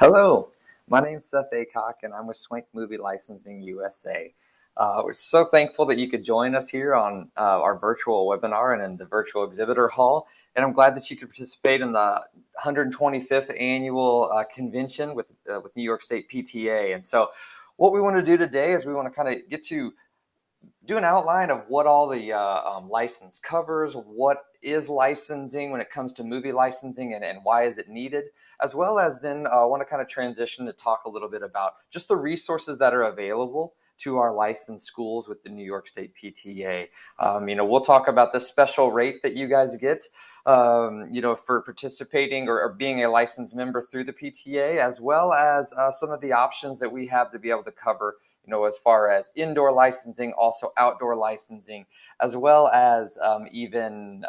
Hello, my name's Seth Acock, and I'm with Swank Movie Licensing USA. We're so thankful that you could join us here on our virtual webinar and in the virtual exhibitor hall. And I'm glad that you could participate in the 125th annual convention with New York State PTA. And so, what we want to do today is we want to kind of get to do an outline of what all the license covers, what is licensing when it comes to movie licensing, and why is it needed, as well as then want to kind of transition to talk a little bit about just the resources that are available to our licensed schools with the New York State PTA. We'll talk about the special rate that you guys get, for participating or being a licensed member through the PTA, as well as some of the options that we have to be able to cover as far as indoor licensing, also outdoor licensing, as well as even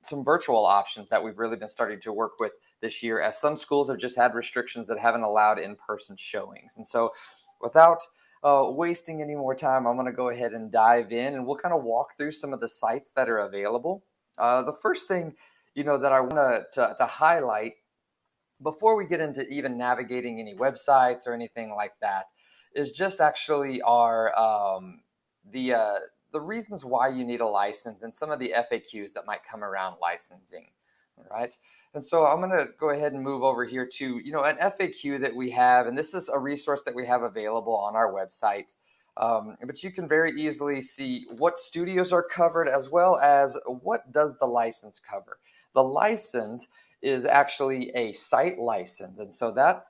some virtual options that we've really been starting to work with this year, as some schools have just had restrictions that haven't allowed in-person showings. And so without wasting any more time, I'm going to go ahead and dive in, and we'll kind of walk through some of the sites that are available. The first thing, that I want to highlight before we get into even navigating any websites or anything like that is just actually our the reasons why you need a license and some of the FAQs that might come around licensing. All right. And so I'm going to go ahead and move over here to, an FAQ that we have, and this is a resource that we have available on our website. But you can very easily see what studios are covered, as well as what does the license cover. The license is actually a site license, and so that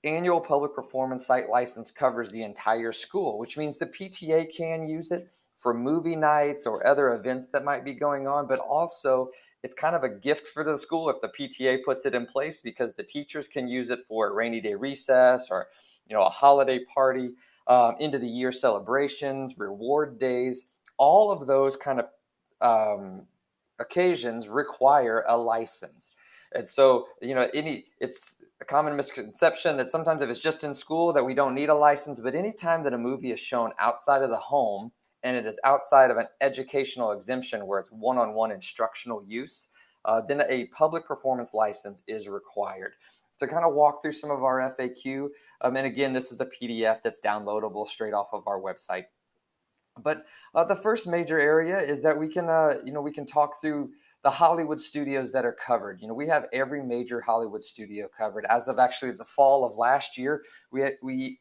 annual public performance site license covers the entire school, which means the PTA can use it for movie nights or other events that might be going on, but also it's kind of a gift for the school if the PTA puts it in place, because the teachers can use it for a rainy day recess or a holiday party, end of the year celebrations, reward days. All of those kind of occasions require a license. And so, it's a common misconception that sometimes if it's just in school that we don't need a license, but anytime that a movie is shown outside of the home and it is outside of an educational exemption where it's one-on-one instructional use, then a public performance license is required. To kind of walk through some of our FAQ, and again, this is a PDF that's downloadable straight off of our website. But the first major area is that we can talk through the Hollywood studios that are covered. We have every major Hollywood studio covered. As of actually the fall of last year, we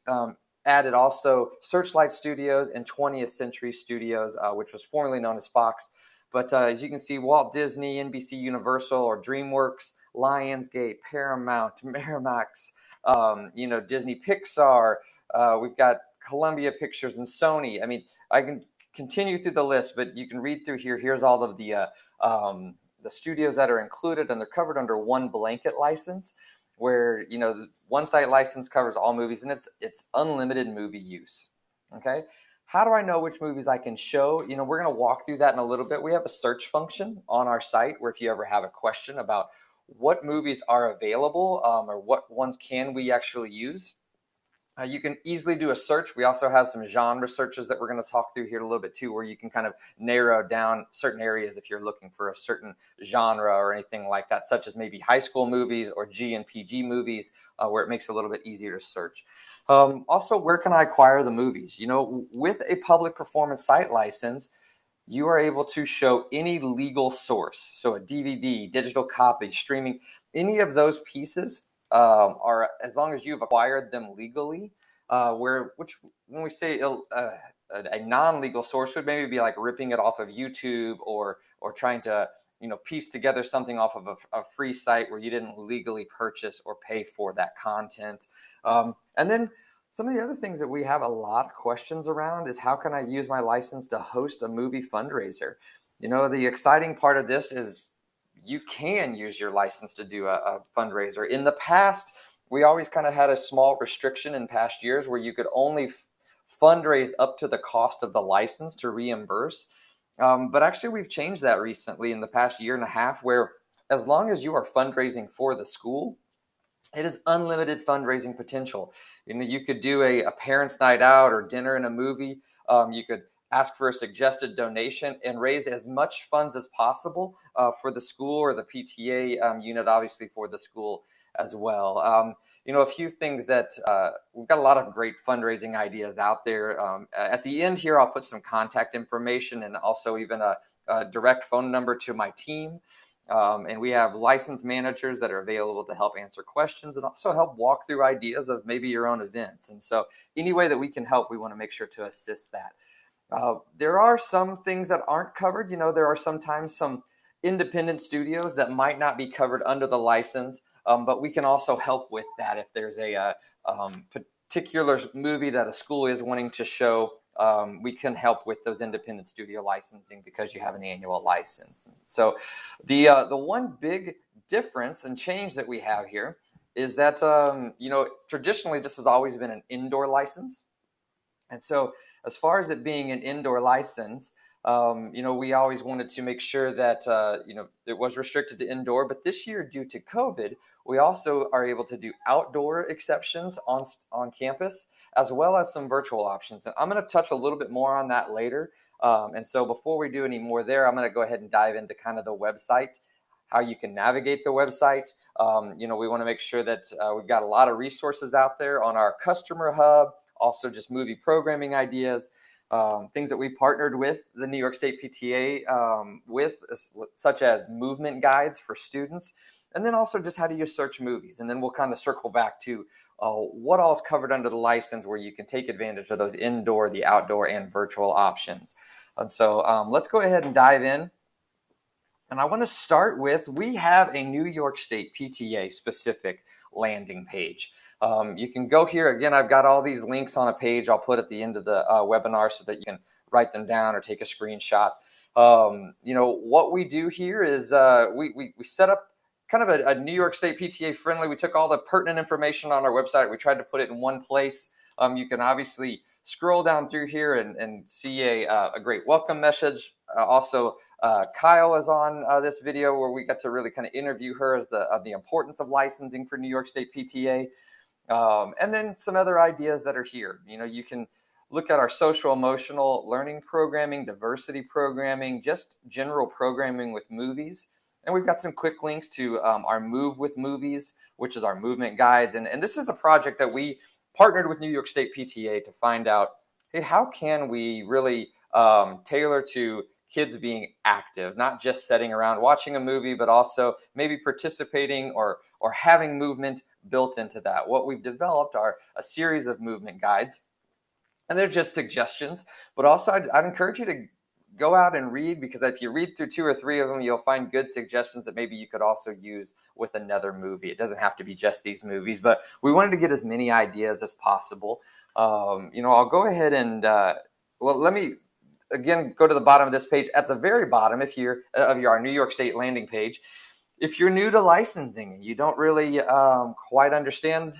added also Searchlight Studios and 20th Century Studios, which was formerly known as Fox. But as you can see, Walt Disney, NBC Universal, or DreamWorks, Lionsgate, Paramount, Miramax, Disney Pixar. We've got Columbia Pictures and Sony. I mean, I can continue through the list, but you can read through here. Here's all of the studios that are included, and they're covered under one blanket license, where the one site license covers all movies, and it's unlimited movie use. Okay, how do I know which movies I can show? We're going to walk through that in a little bit. We have a search function on our site where if you ever have a question about what movies are available, or what ones can we actually use, you can easily do a search. We also have some genre searches that we're going to talk through here a little bit too, where you can kind of narrow down certain areas if you're looking for a certain genre or anything like that, such as maybe high school movies or G and PG movies, where it makes it a little bit easier to search. Also, where can I acquire the movies? With a public performance site license, you are able to show any legal source. So a DVD, digital copy, streaming, any of those pieces are, as long as you've acquired them legally, which when we say a non-legal source would maybe be like ripping it off of YouTube or trying to piece together something off of a free site where you didn't legally purchase or pay for that content. And then some of the other things that we have a lot of questions around is, how can I use my license to host a movie fundraiser? The exciting part of this is you can use your license to do a fundraiser. In the past, we always kind of had a small restriction in past years where you could only fundraise up to the cost of the license to reimburse. But actually, we've changed that recently in the past year and a half, where as long as you are fundraising for the school, it is unlimited fundraising potential. You could do a parents' night out or dinner and a movie. You could ask for a suggested donation and raise as much funds as possible for the school or the PTA unit, obviously for the school. as well. A few things that we've got a lot of great fundraising ideas out there. At the end here, I'll put some contact information and also even a direct phone number to my team. And we have licensed managers that are available to help answer questions and also help walk through ideas of maybe your own events. And so any way that we can help, we want to make sure to assist that. There are some things that aren't covered. There are sometimes some independent studios that might not be covered under the license, but we can also help with that if there's a particular movie that a school is wanting to show. We can help with those independent studio licensing because you have an annual license. So the one big difference and change that we have here is that traditionally this has always been an indoor license. And so as far as it being an indoor license, we always wanted to make sure that, it was restricted to indoor. But this year, due to COVID, we also are able to do outdoor exceptions on campus, as well as some virtual options. And I'm going to touch a little bit more on that later. And so before we do any more there, I'm going to go ahead and dive into kind of the website, how you can navigate the website. We want to make sure that we've got a lot of resources out there on our customer hub, also just movie programming ideas, things that we partnered with the New York State PTA with, such as movement guides for students, and then also just how do you search movies. And then we'll kind of circle back to what all is covered under the license where you can take advantage of those indoor, the outdoor, and virtual options. And so let's go ahead and dive in. And I want to start with, we have a New York State PTA specific landing page. You can go here. Again, I've got all these links on a page I'll put at the end of the webinar so that you can write them down or take a screenshot. What we do here is we set up kind of a New York State PTA friendly. We took all the pertinent information on our website. We tried to put it in one place. You can obviously scroll down through here and see a great welcome message. Also, Kyle is on this video where we got to really kind of interview her as the importance of licensing for New York State PTA. And then some other ideas that are here. You can look at our social emotional learning programming, diversity programming, just general programming with movies. And we've got some quick links to our Move with Movies, which is our movement guides. And this is a project that we partnered with New York State PTA to find out, hey, how can we really tailor to kids being active, not just sitting around watching a movie, but also maybe participating or having movement built into that. What we've developed are a series of movement guides, and they're just suggestions, but also I'd encourage you to go out and read, because if you read through 2 or 3 of them, you'll find good suggestions that maybe you could also use with another movie. It doesn't have to be just these movies, but we wanted to get as many ideas as possible. I'll go ahead and, let me again go to the bottom of this page. At the very bottom, if you're of our New York State landing page, if you're new to licensing and you don't really quite understand,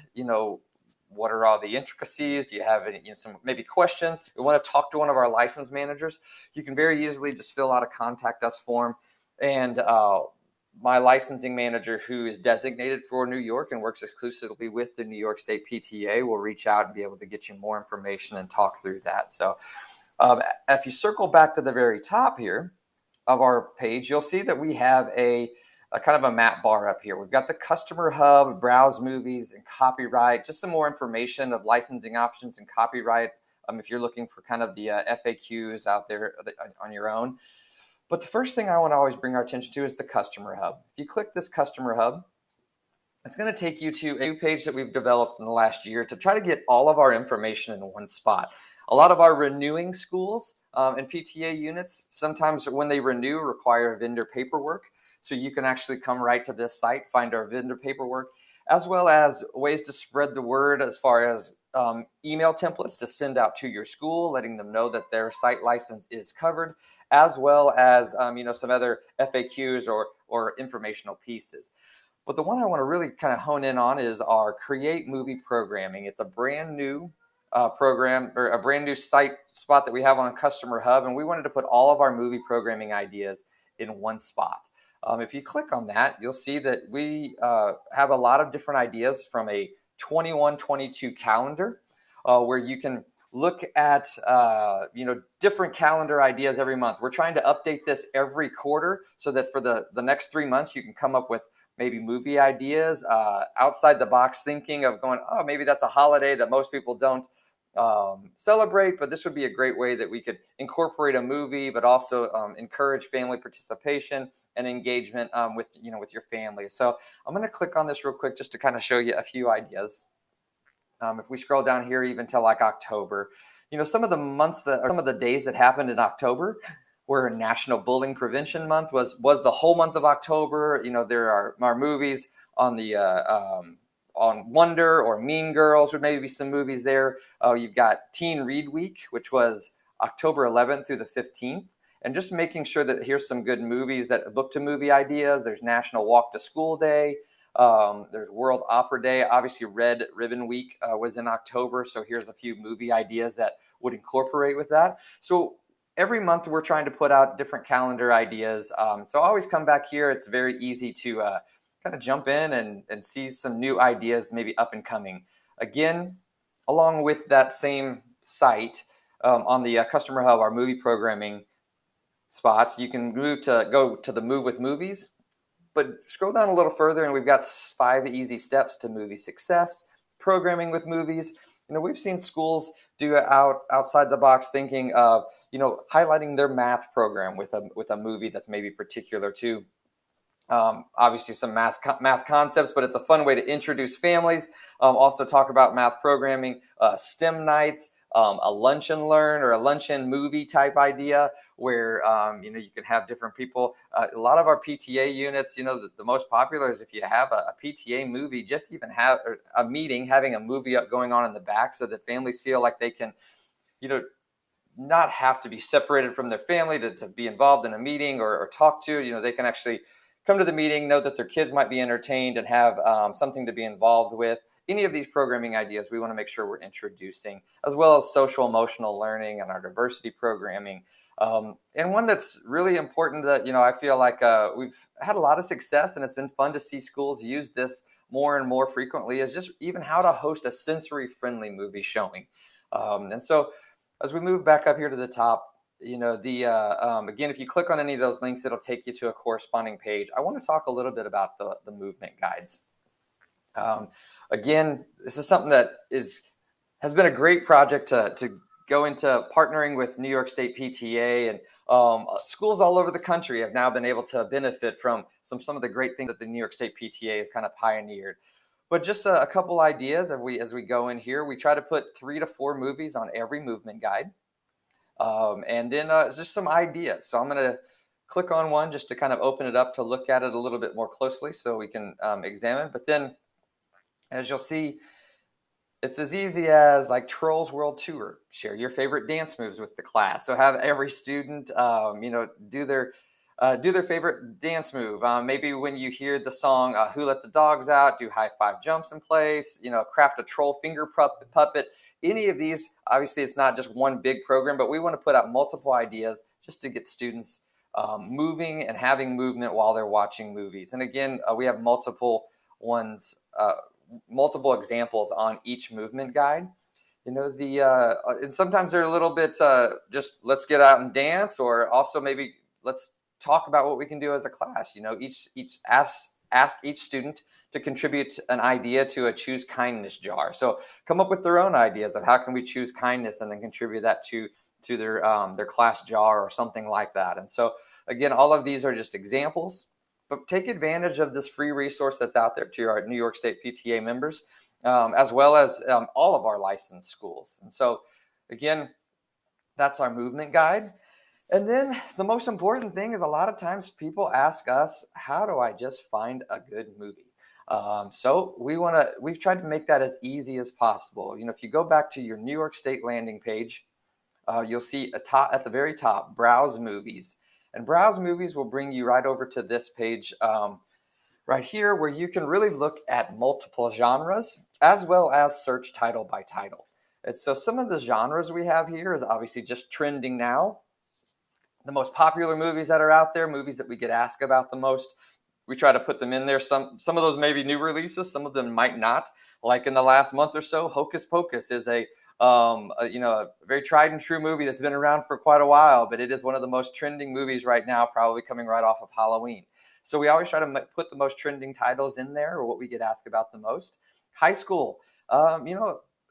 what are all the intricacies? Do you have any, some maybe questions? You want to talk to one of our license managers? You can very easily just fill out a contact us form, and my licensing manager, who is designated for New York and works exclusively with the New York State PTA, will reach out and be able to get you more information and talk through that. So if you circle back to the very top here of our page, you'll see that we have a kind of a map bar up here. We've got the customer hub, browse movies, and copyright, just some more information of licensing options and copyright if you're looking for kind of the FAQs out there on your own. But the first thing I want to always bring our attention to is the customer hub. If you click this customer hub, it's going to take you to a new page that we've developed in the last year to try to get all of our information in one spot. A lot of our renewing schools and PTA units, sometimes when they renew, require vendor paperwork. So you can actually come right to this site, find our vendor paperwork, as well as ways to spread the word as far as email templates to send out to your school, letting them know that their site license is covered, as well as some other FAQs or informational pieces. But the one I want to really kind of hone in on is our Create Movie Programming. It's a brand new program, or a brand new site spot that we have on Customer Hub, and we wanted to put all of our movie programming ideas in one spot. If you click on that, you'll see that we have a lot of different ideas from a 21-22 calendar, where you can look at different calendar ideas every month. We're trying to update this every quarter so that for the next 3 months you can come up with maybe movie ideas, outside the box thinking of going, oh, maybe that's a holiday that most people don't celebrate, but this would be a great way that we could incorporate a movie, but also encourage family participation and engagement with your family. So I'm going to click on this real quick just to kind of show you a few ideas. If we scroll down here, even to like October, some of the months or some of the days that happened in October were National Bullying Prevention Month was the whole month of October. There are movies on the on Wonder or Mean Girls, or maybe some movies there. You've got Teen Read Week, which was October 11th through the 15th. And just making sure that here's some good movies, that book to movie ideas. There's National Walk to School Day. There's World Opera Day. Obviously, Red Ribbon Week was in October. So here's a few movie ideas that would incorporate with that. So every month we're trying to put out different calendar ideas. So always come back here. It's very easy to kind of jump in and see some new ideas, maybe up and coming. Again, along with that same site on the Customer Hub, our movie programming spots, you can go to the Move with Movies, but scroll down a little further and we've got 5 easy steps to movie success, programming with movies. We've seen schools do outside the box thinking of, highlighting their math program with a movie that's maybe particular to obviously some math concepts, but it's a fun way to introduce families. Also talk about math programming, STEM nights, a lunch and learn or a lunch and movie type idea where you can have different people. A lot of our PTA units, the most popular is if you have a PTA movie, just even have a meeting, having a movie going on in the back so that families feel like they can, not have to be separated from their family to be involved in a meeting or talk to. They can actually come to the meeting, know that their kids might be entertained and have something to be involved with. Any of these programming ideas we want to make sure we're introducing, as well as social emotional learning and our diversity programming. And one that's really important that, I feel like we've had a lot of success and it's been fun to see schools use this more and more frequently is just even how to host a sensory friendly movie showing. And so as we move back up here to the top, again, if you click on any of those links, it'll take you to a corresponding page. I want to talk a little bit about the movement guides. Again, this is something that has been a great project to go into partnering with New York State PTA, and schools all over the country have now been able to benefit from some of the great things that the New York State PTA have kind of pioneered. But just a couple ideas as we go in here. We try to put 3 to 4 movies on every movement guide. And then just some ideas. So I'm going to click on one just to kind of open it up to look at it a little bit more closely so we can examine. But then, as you'll see, it's as easy as like Trolls World Tour. Share your favorite dance moves with the class. So have every student, do their favorite dance move. Maybe when you hear the song "Who Let the Dogs Out," do high 5 jumps in place. Craft a troll finger puppet. Any of these, obviously, it's not just one big program, but we want to put out multiple ideas just to get students moving and having movement while they're watching movies. And again, we have multiple examples on each movement guide. And sometimes they're a little bit just let's get out and dance, or also maybe let's talk about what we can do as a class. Each ask each student to contribute an idea to a choose kindness jar. So come up with their own ideas of how can we choose kindness and then contribute that to their class jar or something like that. And so again, all of these are just examples, but take advantage of this free resource that's out there to our New York State PTA members, as well as all of our licensed schools. And so again, that's our movement guide. And then the most important thing is a lot of times people ask us, how do I just find a good movie? So we've tried to make that as easy as possible. If you go back to your New York State landing page, you'll see at the very top, Browse Movies. And Browse Movies will bring you right over to this page right here, where you can really look at multiple genres as well as search title by title. And so some of the genres we have here is obviously just trending now. The most popular movies that are out there, movies that we get asked about the most, we try to put them in there. Some of those may be new releases, some of them might not. Like in the last month or so, Hocus Pocus is a very tried and true movie that's been around for quite a while, but it is one of the most trending movies right now, probably coming right off of Halloween. So we always try to put the most trending titles in there, or what we get asked about the most. High school,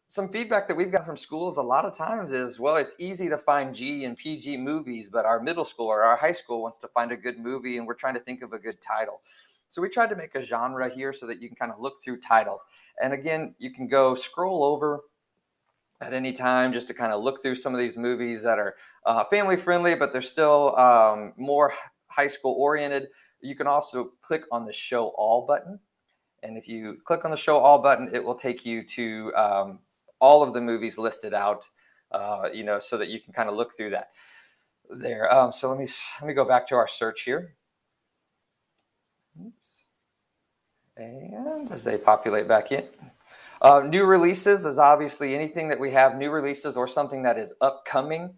some feedback that we've got from schools a lot of times is, well, it's easy to find G and PG movies, but our middle school or our high school wants to find a good movie, and we're trying to think of a good title. So we tried to make a genre here so that you can kind of look through titles. And again, you can go scroll over at any time just to kind of look through some of these movies that are family friendly, but they're still more high school oriented. You can also click on the show all button. And if you click on the show all button, it will take you to all of the movies listed out, so that you can kind of look through that there. So let me go back to our search here. Oops. And as they populate back in. New releases is obviously anything that we have new releases or something that is upcoming.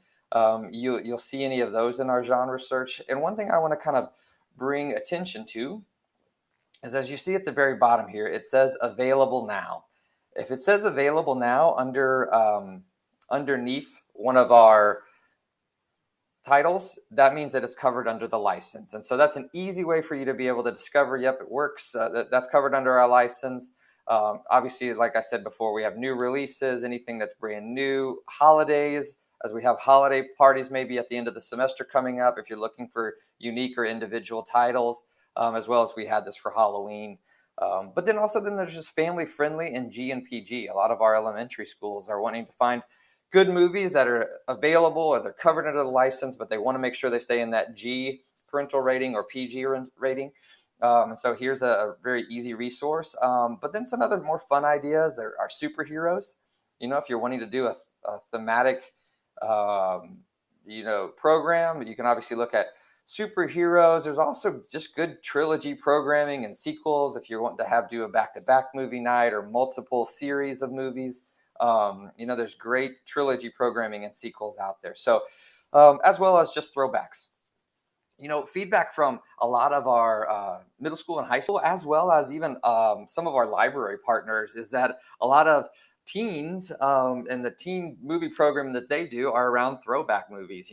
You'll see any of those in our genre search. And one thing I want to kind of bring attention to is, as you see at the very bottom here, it says available now. If it says available now underneath one of our titles, that means that it's covered under the license. And so that's an easy way for you to be able to discover, yep, it works. That's covered under our license. Obviously, like I said before, we have new releases, anything that's brand new, holidays, as we have holiday parties maybe at the end of the semester coming up, if you're looking for unique or individual titles, as well as we had this for Halloween. But then there's just family friendly and G and PG. A lot of our elementary schools are wanting to find good movies that are available or they're covered under the license, but they want to make sure they stay in that G parental rating or PG rating. And so here's a very easy resource. But then some other more fun ideas are superheroes. If you're wanting to do a thematic, program, you can obviously look at superheroes. There's also just good trilogy programming and sequels if you're wanting to do a back-to-back movie night or multiple series of movies. There's great trilogy programming and sequels out there. So as well as just throwbacks. Feedback from a lot of our middle school and high school, as well as even some of our library partners, is that a lot of teens and the teen movie program that they do are around throwback movies.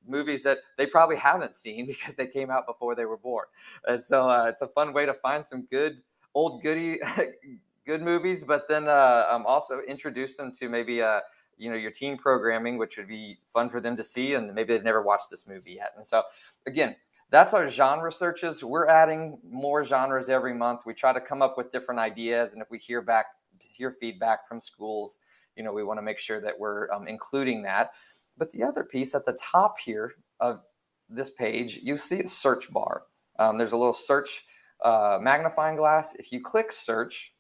Movies that they probably haven't seen because they came out before they were born. And so it's a fun way to find some good old goodie good movies, but then also introduce them to maybe your teen programming, which would be fun for them to see, and maybe they've never watched this movie yet. And so again, that's our genre searches. We're adding more genres every month. We try to come up with different ideas, and if we hear feedback from schools, we want to make sure that we're including that. But the other piece at the top here of this page, you see a search bar. There's a little search magnifying glass. If you click search,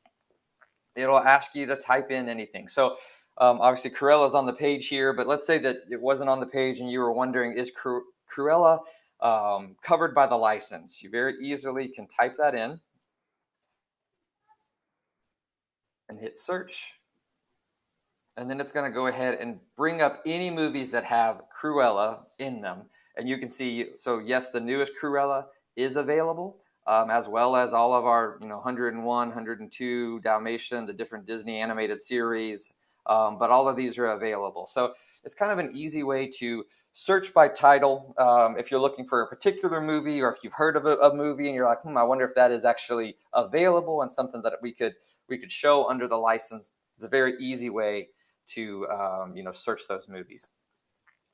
it'll ask you to type in anything. So obviously Cruella is on the page here, but let's say that it wasn't on the page and you were wondering, is Cruella covered by the license? You very easily can type that in and hit search. And then it's going to go ahead and bring up any movies that have Cruella in them. And you can see, so yes, the newest Cruella is available, as well as all of our 101, 102, Dalmatian, the different Disney animated series. But all of these are available. So it's kind of an easy way to search by title. If you're looking for a particular movie, or if you've heard of a movie and you're like, I wonder if that is actually available and something that we could show under the license. It's a very easy way to search those movies.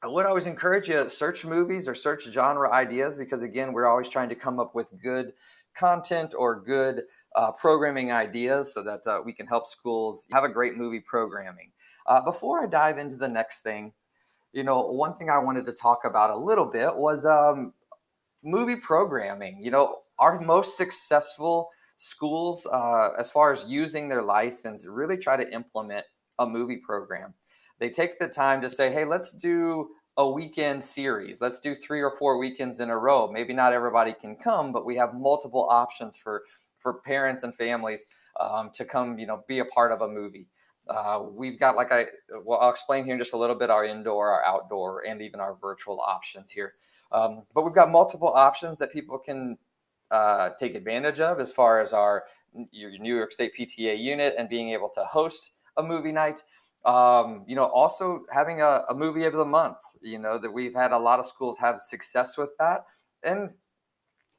I would always encourage you to search movies or search genre ideas, because again, we're always trying to come up with good content or good programming ideas so that we can help schools have a great movie programming. Before I dive into the next thing, one thing I wanted to talk about a little bit was movie programming. Our most successful schools, as far as using their license, really try to implement a movie program. They take the time to say, hey, let's do a weekend series. Let's do 3 or 4 weekends in a row. Maybe not everybody can come, but we have multiple options for parents and families to come, be a part of a movie. We've got, I'll explain here in just a little bit, our indoor, our outdoor, and even our virtual options here. But we've got multiple options that people can take advantage of, as far as your New York State PTA unit and being able to host a movie night. Also having a movie of the month, that we've had a lot of schools have success with that. And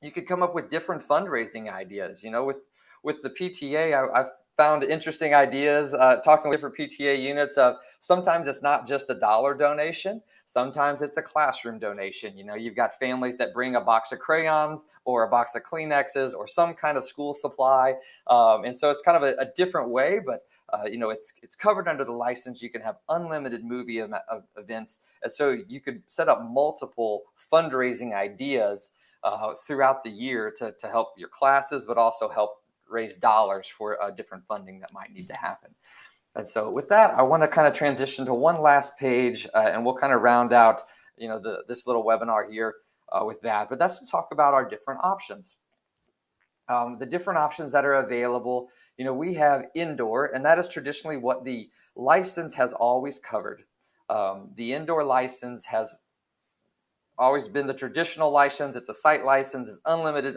you could come up with different fundraising ideas. With the PTA, I've found interesting ideas talking with different PTA units of sometimes it's not just a dollar donation. Sometimes it's a classroom donation. You've got families that bring a box of crayons or a box of Kleenexes or some kind of school supply. And so it's kind of a different way, but it's covered under the license. You can have unlimited movie events. And so you could set up multiple fundraising ideas throughout the year to help your classes, but also help raise dollars for different funding that might need to happen. And so with that, I want to kind of transition to one last page, and we'll kind of round out, this little webinar here with that. But that's to talk about our different options. The different options that are available, we have indoor, and that is traditionally what the license has always covered. The indoor license has always been the traditional license. It's a site license. It's unlimited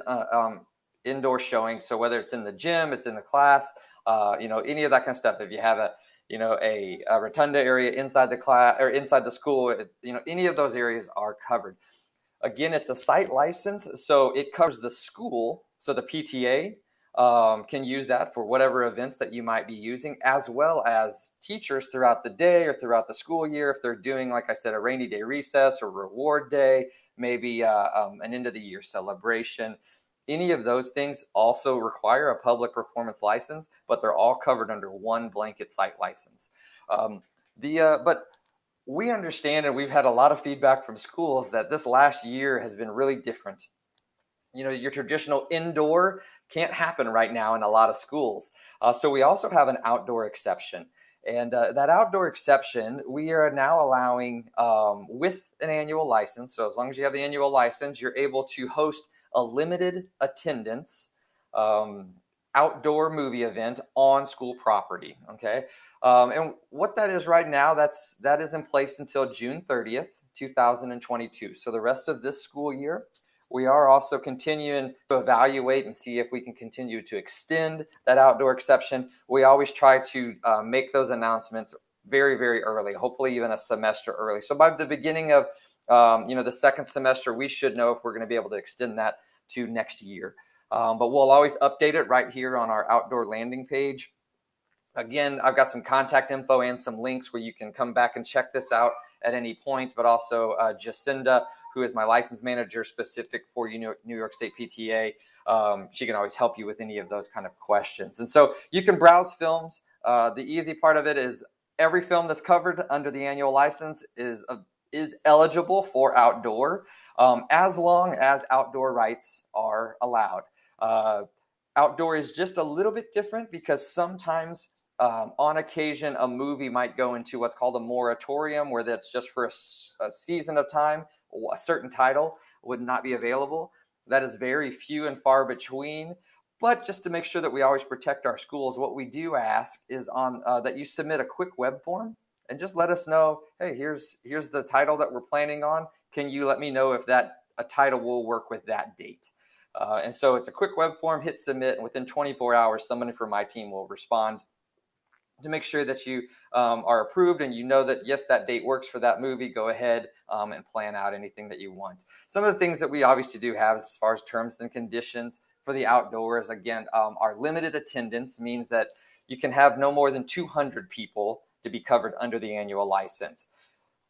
indoor showing. So whether it's in the gym, it's in the class, any of that kind of stuff. If you have a rotunda area inside the class or inside the school, any of those areas are covered. Again, it's a site license, so it covers the school. So the PTA can use that for whatever events that you might be using, as well as teachers throughout the day or throughout the school year. If they're doing, like I said, a rainy day recess or reward day, maybe an end of the year celebration. Any of those things also require a public performance license, but they're all covered under one blanket site license. But we understand, and we've had a lot of feedback from schools that this last year has been really different. Your traditional indoor can't happen right now in a lot of schools. So we also have an outdoor exception. And that outdoor exception, we are now allowing with an annual license. So as long as you have the annual license, you're able to host a limited attendance outdoor movie event on school property. Okay. And what that is right now, that is in place until June 30th, 2022. So the rest of this school year, we are also continuing to evaluate and see if we can continue to extend that outdoor exception. We always try to make those announcements very, very early, hopefully even a semester early. So by the beginning of the second semester, we should know if we're going to be able to extend that to next year. But we'll always update it right here on our outdoor landing page. Again, I've got some contact info and some links where you can come back and check this out at any point, but also Jacinda, who is my license manager specific for New York State PTA. She can always help you with any of those kind of questions. And so you can browse films. The easy part of it is every film that's covered under the annual license is eligible for outdoor, as long as outdoor rights are allowed. Outdoor is just a little bit different because sometimes on occasion, a movie might go into what's called a moratorium, where that's just for a season of time. A certain title would not be available. That is very few and far between. But just to make sure that we always protect our schools, what we do ask is that you submit a quick web form and just let us know, hey, here's the title that we're planning on. Can you let me know if a title will work with that date? And so it's a quick web form, hit submit, and within 24 hours, somebody from my team will respond to make sure that you are approved and you know that, yes, that date works for that movie. Go ahead and plan out anything that you want. Some of the things that we obviously do have as far as terms and conditions for the outdoors, again, our limited attendance means that you can have no more than 200 people to be covered under the annual license.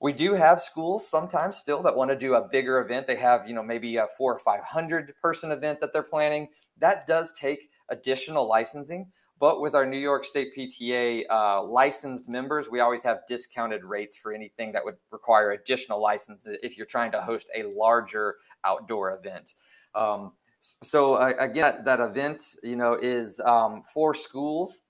We do have schools sometimes still that want to do a bigger event. They have, maybe a 400 or 500 person event that they're planning. That does take additional licensing. But with our New York State PTA licensed members, we always have discounted rates for anything that would require additional licenses if you're trying to host a larger outdoor event. So again, that event, is for schools,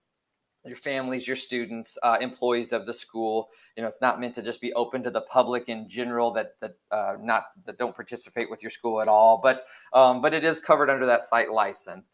your families, your students, employees of the school. It's not meant to just be open to the public in general that don't participate with your school at all. But it is covered under that site license.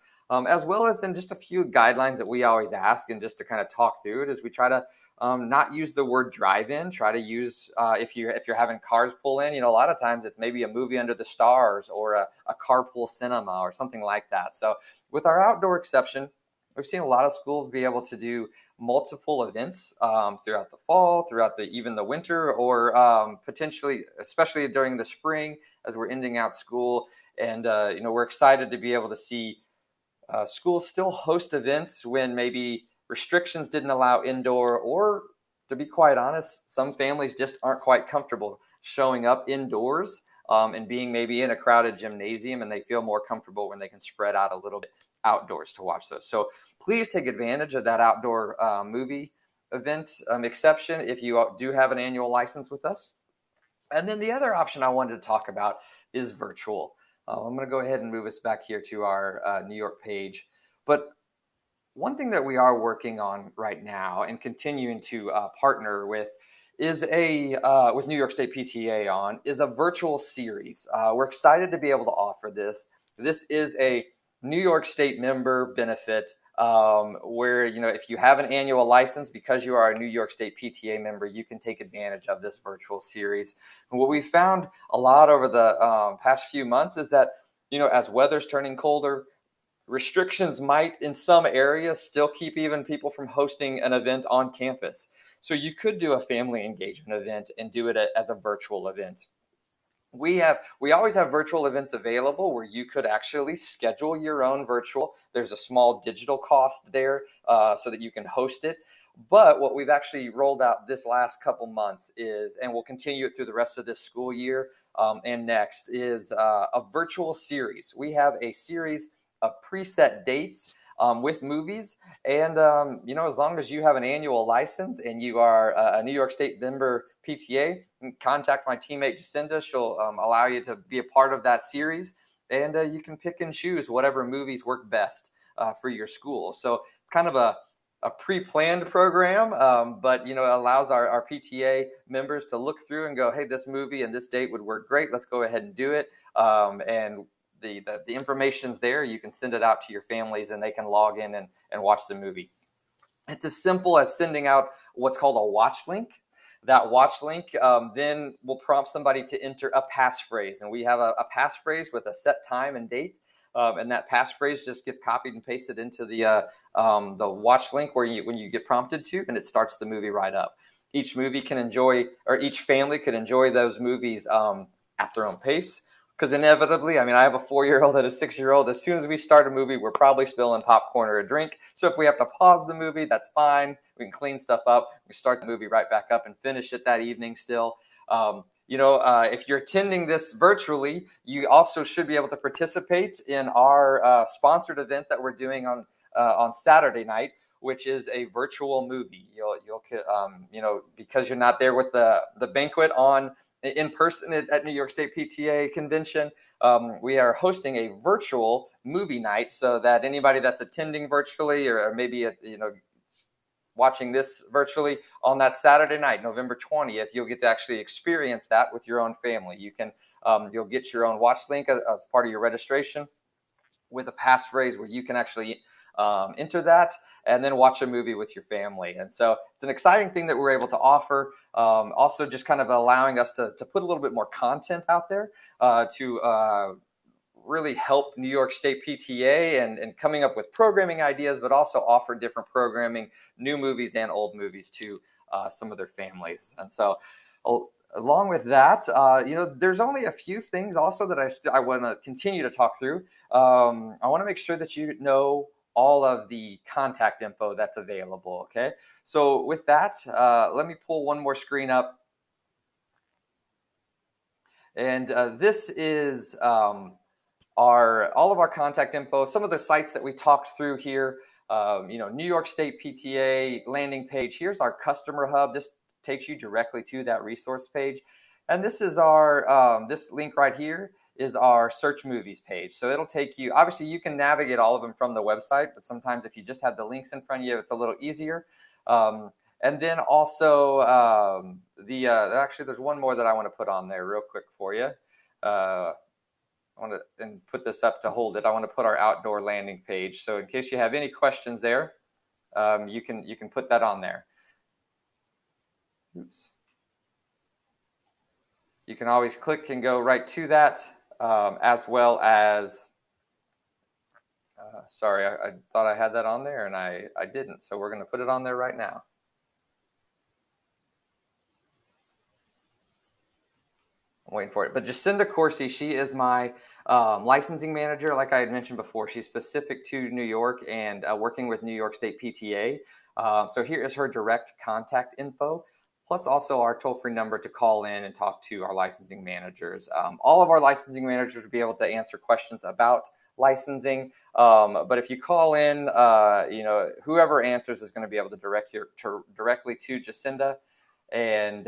As well as then just a few guidelines that we always ask, and just to kind of talk through it, is we try to not use the word drive-in. Try to use if you're having cars pull in, a lot of times it's maybe a movie under the stars or a carpool cinema or something like that. So with our outdoor exception, We've seen a lot of schools be able to do multiple events throughout the fall, throughout even the winter, or potentially, especially during the spring as we're ending out school. And we're excited to be able to see schools still host events when maybe restrictions didn't allow indoor, or to be quite honest, some families just aren't quite comfortable showing up indoors and being maybe in a crowded gymnasium, and they feel more comfortable when they can spread out a little bit outdoors to watch those. So please take advantage of that outdoor movie event exception if you do have an annual license with us. And then the other option I wanted to talk about is virtual. I'm going to go ahead and move us back here to our New York page. But one thing that we are working on right now and continuing to partner with is with New York State PTA is a virtual series. We're excited to be able to offer this. This is a New York State member benefit where, if you have an annual license, because you are a New York State PTA member, you can take advantage of this virtual series. And what we found a lot over the past few months is that, as weather's turning colder, restrictions might in some areas still keep even people from hosting an event on campus. So you could do a family engagement event and do it as a virtual event. We always have virtual events available where you could actually schedule your own virtual. There's a small digital cost there so that you can host it. But what we've actually rolled out this last couple months and we'll continue it through the rest of this school year and next, is a virtual series. We have a series of preset dates with movies. And, as long as you have an annual license and you are a New York State member PTA, contact my teammate Jacinda. She'll allow you to be a part of that series. And you can pick and choose whatever movies work best for your school. So it's kind of a pre-planned program, but it allows our PTA members to look through and go, hey, this movie and this date would work great. Let's go ahead and do it. And the information's there. You can send it out to your families and they can log in and watch the movie. It's as simple as sending out what's called a watch link. That watch link then will prompt somebody to enter a passphrase. And we have a passphrase with a set time and date. And that passphrase just gets copied and pasted into the watch link when you get prompted to, and it starts the movie right up. Each family can enjoy those movies at their own pace. Because inevitably, I have a 4-year-old and a 6-year-old. As soon as we start a movie, we're probably spilling popcorn or a drink. So if we have to pause the movie, that's fine. We can clean stuff up. We start the movie right back up and finish it that evening still. If you're attending this virtually, you also should be able to participate in our sponsored event that we're doing on Saturday night, which is a virtual movie. Because you're not there with the banquet in person at New York State PTA convention, we are hosting a virtual movie night so that anybody that's attending virtually or maybe watching this virtually on that Saturday night, November 20th, you'll get to actually experience that with your own family. You'll get your own watch link as part of your registration with a passphrase where you can actually enter that and then watch a movie with your family. And so it's an exciting thing that we're able to offer. Also just kind of allowing us to put a little bit more content out there to really help New York State PTA and coming up with programming ideas, but also offer different programming, new movies and old movies to some of their families. And so along with that, there's only a few things also that I want to continue to talk through. I want to make sure that you know all of the contact info that's available. Okay. So with that, let me pull one more screen up. And this is all of our contact info, some of the sites that we talked through here, New York State PTA landing page. Here's our customer hub. This takes you directly to that resource page. And this is our, this link right here is our search movies page. So it'll take you, obviously you can navigate all of them from the website, but sometimes if you just have the links in front of you, it's a little easier. And then also actually there's one more that I want to put on there real quick for you. I want to and put this up to hold it. I want to put our outdoor landing page. So in case you have any questions there, you can put that on there. Oops. You can always click and go right to that, as well as Sorry, I thought I had that on there and I didn't. So we're going to put it on there right now. I'm waiting for it. But Jacinda Corsi, she is my licensing manager. Like I had mentioned before, she's specific to New York and working with New York State PTA. So here is her direct contact info, plus also our toll-free number to call in and talk to our licensing managers. All of our licensing managers will be able to answer questions about licensing. But if you call in, whoever answers is going to be able to direct you directly to Jacinda, and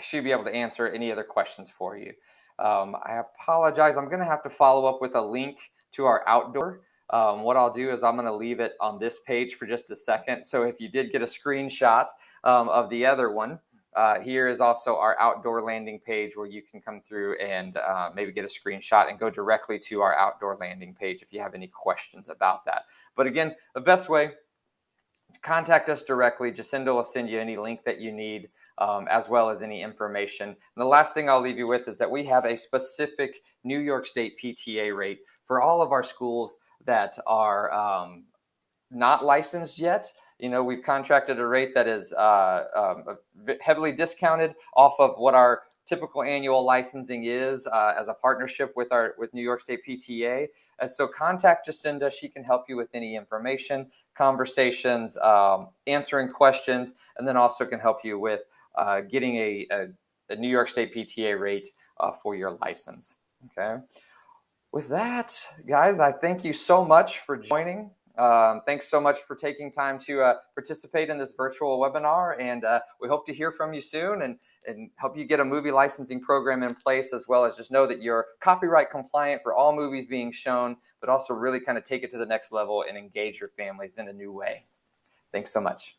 she'll be able to answer any other questions for you. I apologize. I'm going to have to follow up with a link to our outdoor. What I'll do is I'm going to leave it on this page for just a second. So if you did get a screenshot of the other one, here is also our outdoor landing page where you can come through and maybe get a screenshot and go directly to our outdoor landing page if you have any questions about that. But again, the best way, contact us directly. Jacinda will send you any link that you need, as well as any information. And the last thing I'll leave you with is that we have a specific New York State PTA rate for all of our schools that are not licensed yet. We've contracted a rate that is heavily discounted off of what our typical annual licensing is, as a partnership with New York State PTA. And so contact Jacinda. She can help you with any information, conversations, answering questions, and then also can help you with getting a New York State PTA rate for your license. Okay. With that, guys, I thank you so much for joining. Thanks so much for taking time to participate in this virtual webinar, and we hope to hear from you soon and help you get a movie licensing program in place, as well as just know that you're copyright compliant for all movies being shown, but also really kind of take it to the next level and engage your families in a new way. Thanks so much.